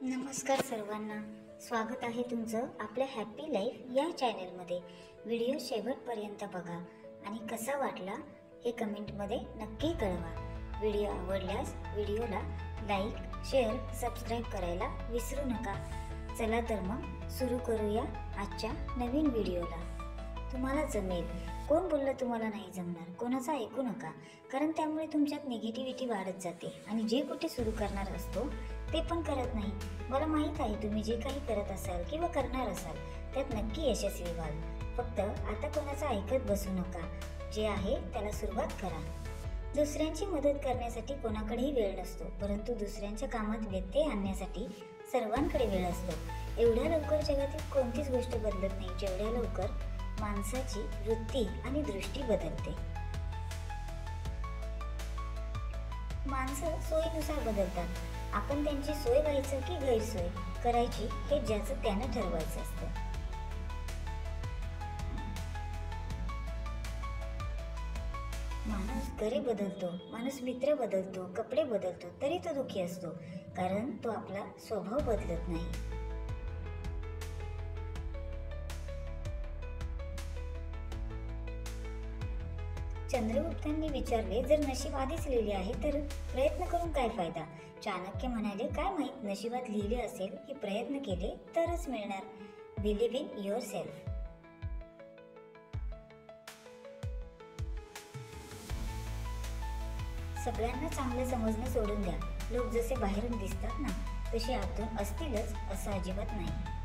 नमस्कार सर्वांना, स्वागत आहे तुमचं आपल्या हॅपी लाईफ या चॅनलमध्ये। व्हिडिओ शेवटपर्यंत बघा आणि कसा वाटला हे कमेंटमध्ये नक्की कळवा। व्हिडिओ आवडल्यास व्हिडिओला लाईक, शेअर, सबस्क्राईब करायला विसरू नका। चला तर मग सुरू करूया आजच्या नवीन व्हिडिओला। तुम्हाला जमेल, कोण बोललं तुम्हाला नाही जमणार, कोणाचं ऐकू नका, कारण त्यामुळे तुमच्यात निगेटिव्हिटी वाढत जाते आणि जे कुठे सुरू करणार असतो ते पण करत नाही। मला माहीत आहे तुम्ही जे काही करत असाल किंवा करणार असाल त्यात नक्की यशस्वी व्हाल। फक्त आता कोणाचं ऐकत बसू नका, जे आहे त्याला सुरुवात करा। दुसऱ्यांची मदत करण्यासाठी कोणाकडेही वेळ नसतो, परंतु दुसऱ्यांच्या कामात व्यत्यय आणण्यासाठी सर्वांकडे वेळ असतो। एवढ्या लवकर जगातील कोणतीच गोष्ट बदलत नाही जेवढ्या लवकर माणसाची वृत्ती आणि दृष्टी बदलते। माणसं सोयीनुसार बदलतात, आपण त्यांची सोय व्हायचं की गैरसोय करायची हे ज्याचं त्यानं ठरवायचं असतं। माणूस घरे बदलतो, माणूस मित्र बदलतो, कपडे बदलतो, तरी तो दुःखी असतो, कारण तो आपला स्वभाव बदलत नाही। चंद्रगुप्तांनी विचारले, जर नशीब आधीच लिहिले आहे तर प्रयत्न करून काय फायदा? चाणक्य म्हणाले, काय माहित, नशिबात लिहिले असेल की प्रयत्न केले तरच मिळणार। Believe in your self. सगळ्यांना चांगलं समजणं सोडून द्या। लोक जसे बाहेरून दिसतात ना तसे आतून असतीलच असं अजिबात नाही।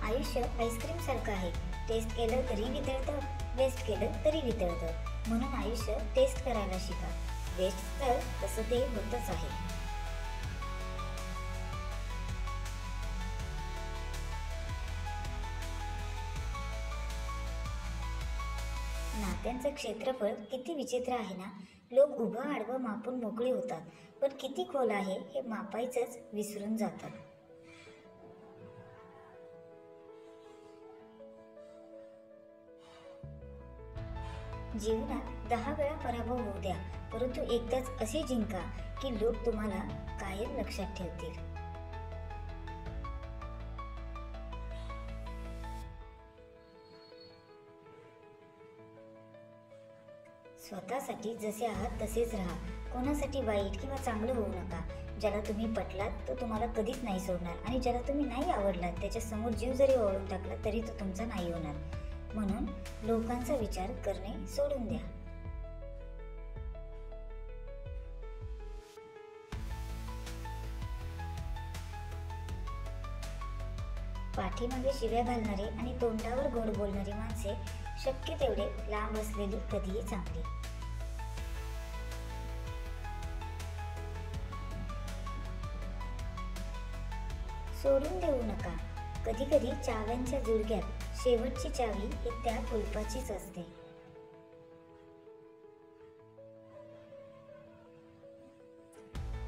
आयुष्य आईस्क्रीम सारखं आहे, टेस्ट केलं तरी वितळतं, वेस्ट केलं तरी वितळतं, म्हणून आयुष्य टेस्ट करायला शिका। वेस्ट तर तसं ते होतच आहे। नात्यांचं क्षेत्रफळ किती विचित्र आहे ना। लोक उभं आडवं मापून मोकळे होतात, पण किती खोल आहे हे मापायचंच विसरून जातात। जीवनात 10 वेळा पराभव होऊ द्या, परंतु एकदाच असे जिंका की लोक तुम्हाला कायम लक्षात ठेवतील। स्वतःसाठी जसे आहात तसेच राहा, कोणासाठी वाईट किंवा चांगलं होऊ नका। ज्याला तुम्ही पटलात तो तुम्हाला कधीच नाही सोडणार, आणि ज्याला तुम्ही नाही आवडलात त्याच्या समोर जीव जरी ओवाळून टाकला तरी तो तुमचा नाही होणार। म्हणून लोकांचा विचार करणे सोडून द्या। पाठीमागे शिव्या घालणारी आणि तोंडावर गोड बोलणारी माणसे शक्य तेवढे लांब असलेली कधीही चांगली। सोडून देऊ नका। कधी कधी चाव्यांच्या जुळक्यात शेवटची चावी ही त्या कुलपाचीच असते।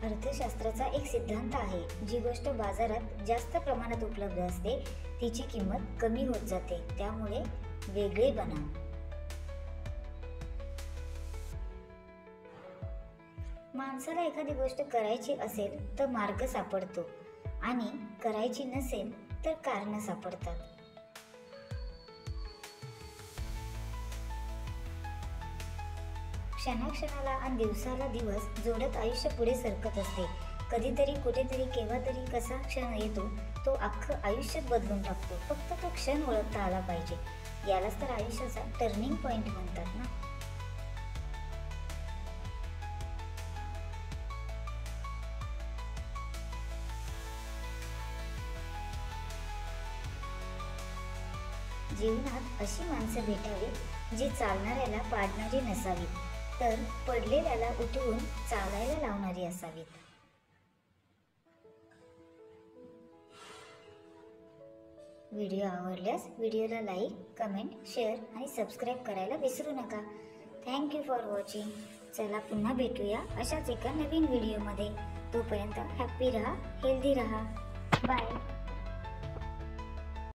अर्थशास्त्राचा एक सिद्धांत आहे, जी गोष्ट बाजारात जास्त प्रमाणात उपलब्ध असते तिची किंमत कमी होत जाते, त्यामुळे वेगळे बना। माणसाला एखादी गोष्ट करायची असेल तर मार्ग सापडतो, आणि करायची नसेल तर कारण सापडतात। क्षणाक्षणाला आणि दिवसाला दिवस जोडत आयुष्य पुढे सरकत असते। कधीतरी कुठेतरी केव्हा तरी कसा क्षण येतो तो अख्खं आयुष्य बदलून टाकतो। फक्त तो क्षण ओळखता आला पाहिजे, यालाच तर आयुष्याचा टर्निंग पॉइंट म्हणतात ना। जीवनात अशी माणसं भेटावी जी चालणाऱ्याला पाडणारी नसावीत, तर पडलेल्याला उठवून चालायला लावणारी असावीत। व्हिडिओ आवडल्यास व्हिडिओला लाईक, कमेंट, शेअर आणि सबस्क्राईब करायला विसरू नका। Thank you for watching. चला पुन्हा भेटूया अशाच एका नवीन व्हिडिओमध्ये। तोपर्यंत हॅप्पी राहा, हेल्दी राहा। बाय।